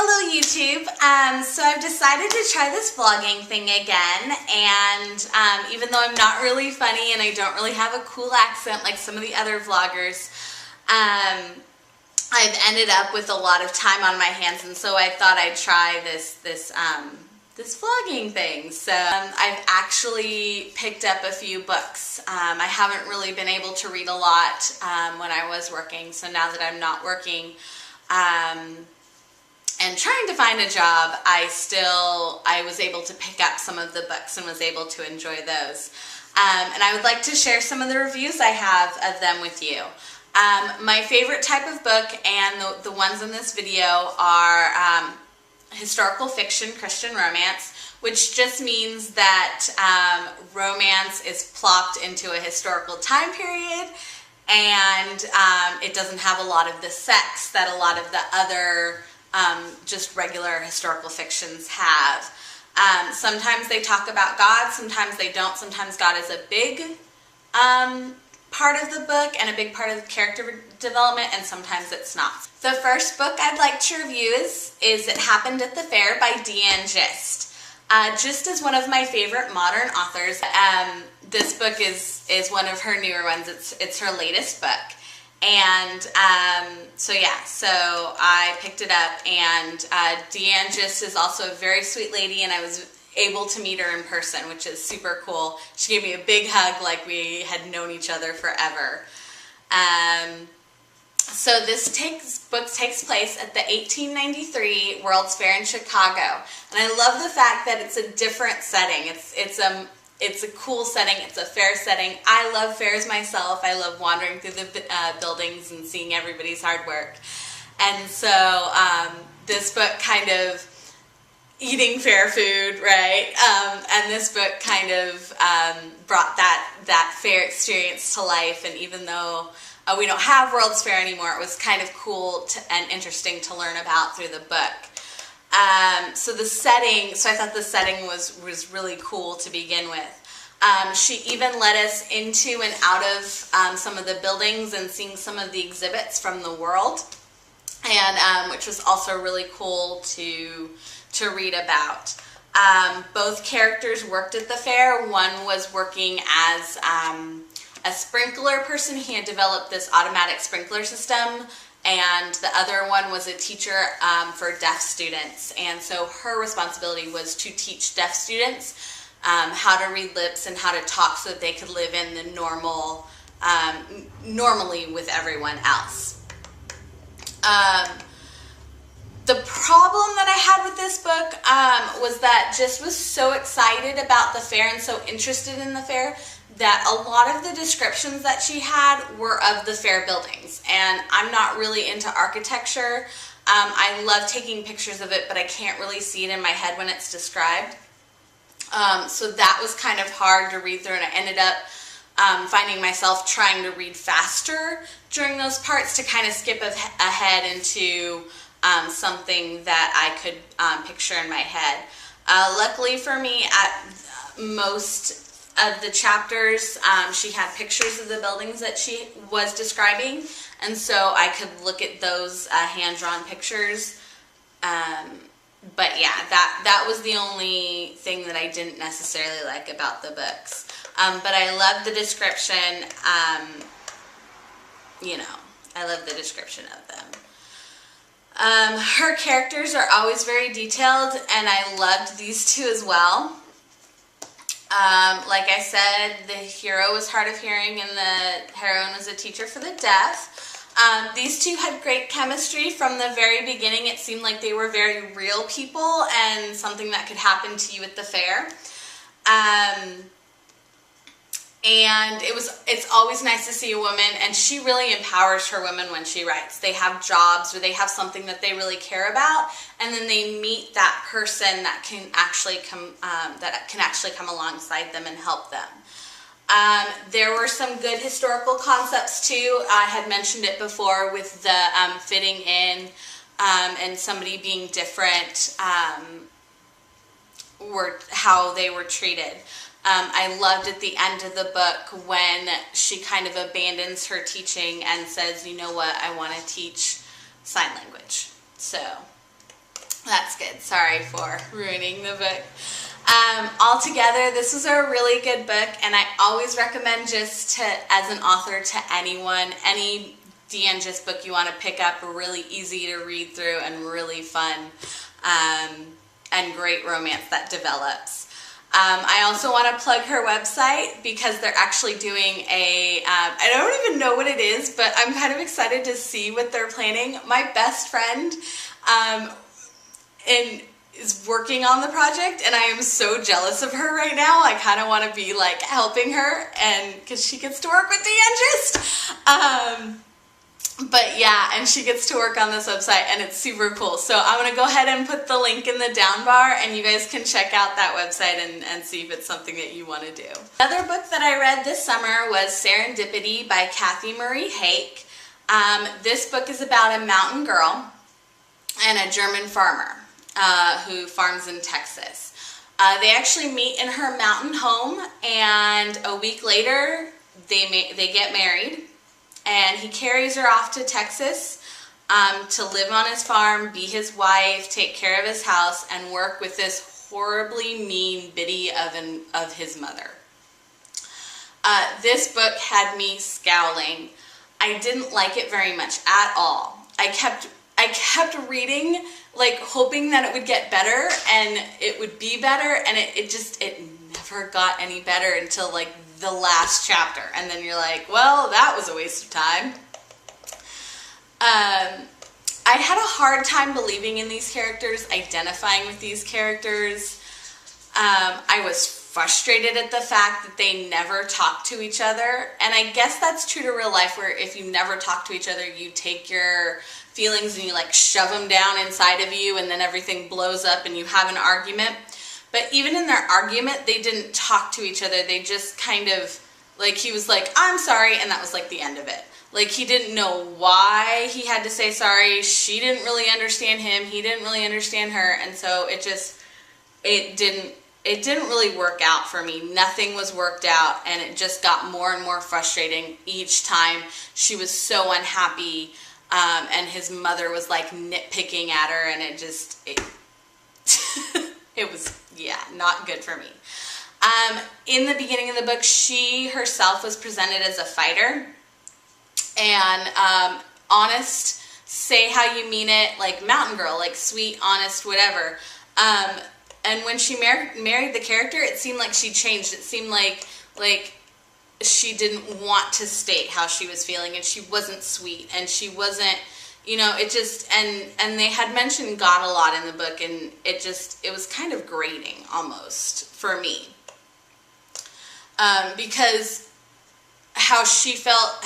Hello YouTube. So I've decided to try this vlogging thing again, and even though I'm not really funny and I don't really have a cool accent like some of the other vloggers, I've ended up with a lot of time on my hands, and so I thought I'd try this vlogging thing. So I've actually picked up a few books. I haven't really been able to read a lot when I was working, so now that I'm not working and trying to find a job, I was able to pick up some of the books and was able to enjoy those. And I would like to share some of the reviews I have of them with you. My favorite type of book, and the ones in this video, are historical fiction, Christian romance, which just means that romance is plopped into a historical time period, and it doesn't have a lot of the sex that a lot of the other just regular historical fictions have. Sometimes they talk about God, sometimes they don't. Sometimes God is a big part of the book and a big part of the character development, and sometimes it's not. The first book I'd like to review is It Happened at the Fair by Deanne Gist. Gist is one of my favorite modern authors. This book is one of her newer ones. It's her latest book. And so I picked it up, and Deanne Gist is also a very sweet lady, and I was able to meet her in person, which is super cool. She gave me a big hug like we had known each other forever. So this book takes place at the 1893 World's Fair in Chicago, and I love the fact that it's a different setting. It's a cool setting. It's a fair setting. I love fairs myself. I love wandering through the buildings and seeing everybody's hard work. And so this book kind of eating fair food, right? And this book kind of brought that fair experience to life. And even though we don't have World's Fair anymore, it was kind of cool and interesting to learn about through the book. So I thought the setting was really cool to begin with. She even led us into and out of some of the buildings and seeing some of the exhibits from the world, and which was also really cool to read about. Both characters worked at the fair. One was working as a sprinkler person. He had developed this automatic sprinkler system, and the other one was a teacher for deaf students. And so her responsibility was to teach deaf students how to read lips and how to talk so that they could live in the normally with everyone else. The problem that I had with this book was that Gist was so excited about the fair and so interested in the fair that a lot of the descriptions that she had were of the fair buildings. And I'm not really into architecture. I love taking pictures of it, but I can't really see it in my head when it's described. So that was kind of hard to read through, and I ended up finding myself trying to read faster during those parts to kind of skip ahead into something that I could picture in my head. Luckily for me, at most of the chapters, she had pictures of the buildings that she was describing, and so I could look at those hand-drawn pictures. But yeah, that was the only thing that I didn't necessarily like about the books. But I love the description. I love the description of them. Her characters are always very detailed, and I loved these two as well. Like I said, the hero was hard of hearing and the heroine was a teacher for the deaf. These two had great chemistry from the very beginning. It seemed like they were very real people and something that could happen to you at the fair. And it's always nice to see a woman, and she really empowers her women when she writes. They have jobs or they have something that they really care about, and then they meet that person that can actually come alongside them and help them. There were some good historical concepts too. I had mentioned it before with the fitting in and somebody being different, how they were treated. I loved at the end of the book when she kind of abandons her teaching and says, you know what, I want to teach sign language. So That's good. Sorry for ruining the book. Altogether, this was a really good book, and I always recommend just to, as an author, to anyone, any DeAngelis book you want to pick up, really easy to read through and really fun, and great romance that develops. I also want to plug her website because they're actually doing a, I don't even know what it is, but I'm kind of excited to see what they're planning. My best friend is working on the project, and I am so jealous of her right now. I kind of want to be like helping her, and because she gets to work with DeAngelis. But yeah, and she gets to work on this website, and it's super cool. So I'm going to go ahead and put the link in the down bar, and you guys can check out that website and see if it's something that you want to do. Another book that I read this summer was Serendipity by Cathy Hakes. This book is about a mountain girl and a German farmer who farms in Texas. They actually meet in her mountain home, and a week later they get married. And he carries her off to Texas to live on his farm, be his wife, take care of his house, and work with this horribly mean biddy of his mother. This book had me scowling. I didn't like it very much at all. I kept reading, like hoping that it would get better and it would be better, and it never got any better until like the last chapter, and then you're like, well, that was a waste of time. I had a hard time believing in these characters, identifying with these characters. I was frustrated at the fact that they never talk to each other, and I guess that's true to real life, where if you never talk to each other, you take your feelings and you like shove them down inside of you, and then everything blows up and you have an argument. But even in their argument, they didn't talk to each other. They just kind of, like, he was like, I'm sorry, and that was like the end of it. Like, he didn't know why he had to say sorry. She didn't really understand him. He didn't really understand her. And so it didn't really work out for me. Nothing was worked out, and it just got more and more frustrating each time. She was so unhappy, and his mother was like nitpicking at her, and it was, yeah, not good for me. In the beginning of the book, she herself was presented as a fighter, and honest, say how you mean it, like mountain girl, like sweet, honest, whatever. And when she married the character, it seemed like she changed. It seemed like she didn't want to state how she was feeling, and she wasn't sweet, and she wasn't, you know, it just, and they had mentioned God a lot in the book, and it was kind of grating almost for me. Because how she felt,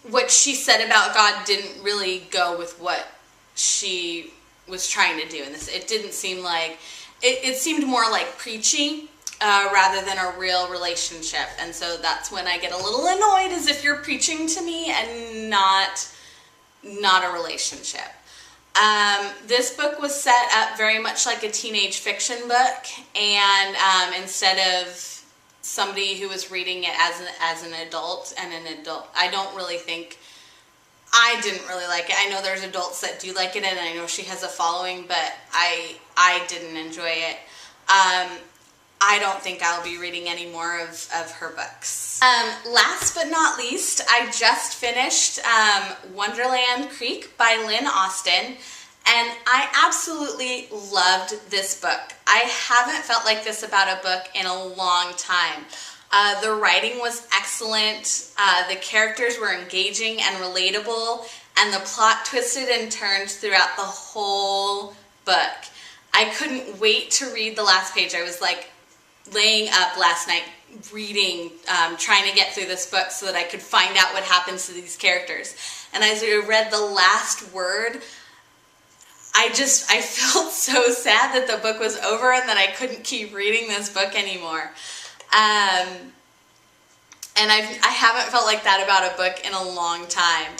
what she said about God didn't really go with what she was trying to do in this. It didn't seem like, it seemed more like preachy rather than a real relationship. And so that's when I get a little annoyed, as if you're preaching to me and not a relationship. This book was set up very much like a teenage fiction book, and instead of somebody who was reading it as an adult, I didn't really like it. I know there's adults that do like it, and I know she has a following, but I didn't enjoy it. I don't think I'll be reading any more of her books. Last but not least, I just finished Wonderland Creek by Lynn Austen, and I absolutely loved this book. I haven't felt like this about a book in a long time. The writing was excellent, the characters were engaging and relatable, and the plot twisted and turned throughout the whole book. I couldn't wait to read the last page. I was like laying up last night reading, trying to get through this book so that I could find out what happens to these characters. And as I read the last word, I felt so sad that the book was over and that I couldn't keep reading this book anymore. And I haven't felt like that about a book in a long time.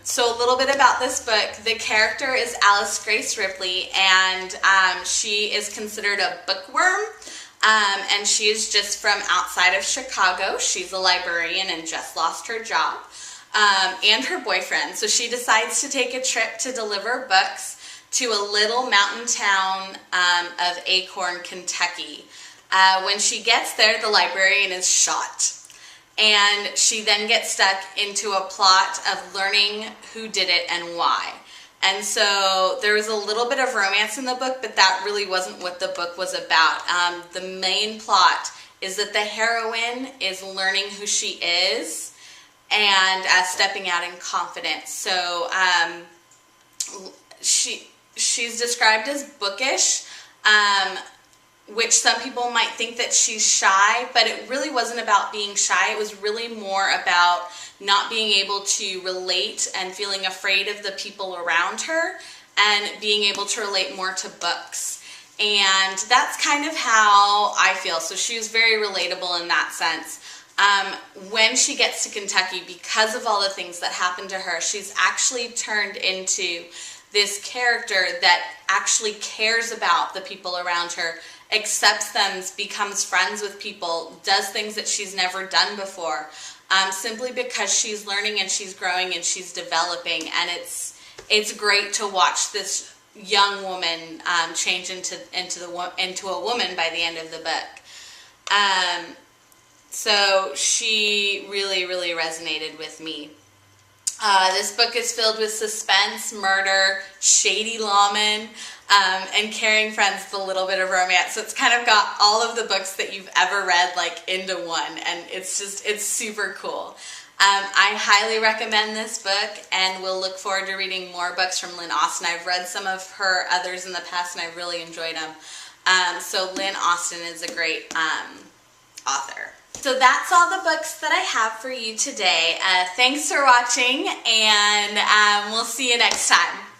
So a little bit about this book. The character is Alice Grace Ripley, and she is considered a bookworm, and she is just from outside of Chicago. She's a librarian and just lost her job. and her boyfriend. So she decides to take a trip to deliver books to a little mountain town of Acorn, Kentucky. When she gets there, the librarian is shot. And she then gets stuck into a plot of learning who did it and why. And so there was a little bit of romance in the book, but that really wasn't what the book was about. The main plot is that the heroine is learning who she is and stepping out in confidence. So she's described as bookish, which some people might think that she's shy, but it really wasn't about being shy. It was really more about not being able to relate and feeling afraid of the people around her and being able to relate more to books. And that's kind of how I feel. So she was very relatable in that sense. When she gets to Kentucky, because of all the things that happened to her, she's actually turned into this character that actually cares about the people around her, accepts them, becomes friends with people, does things that she's never done before, simply because she's learning and she's growing and she's developing. And it's great to watch this young woman change into a woman by the end of the book. So she really, really resonated with me. This book is filled with suspense, murder, shady lawmen, and caring friends with a little bit of romance. So it's kind of got all of the books that you've ever read like into one, and it's super cool. I highly recommend this book, and we'll look forward to reading more books from Lynn Austin. I've read some of her others in the past, and I've really enjoyed them. So Lynn Austin is a great author. So that's all the books that I have for you today. Thanks for watching, and we'll see you next time.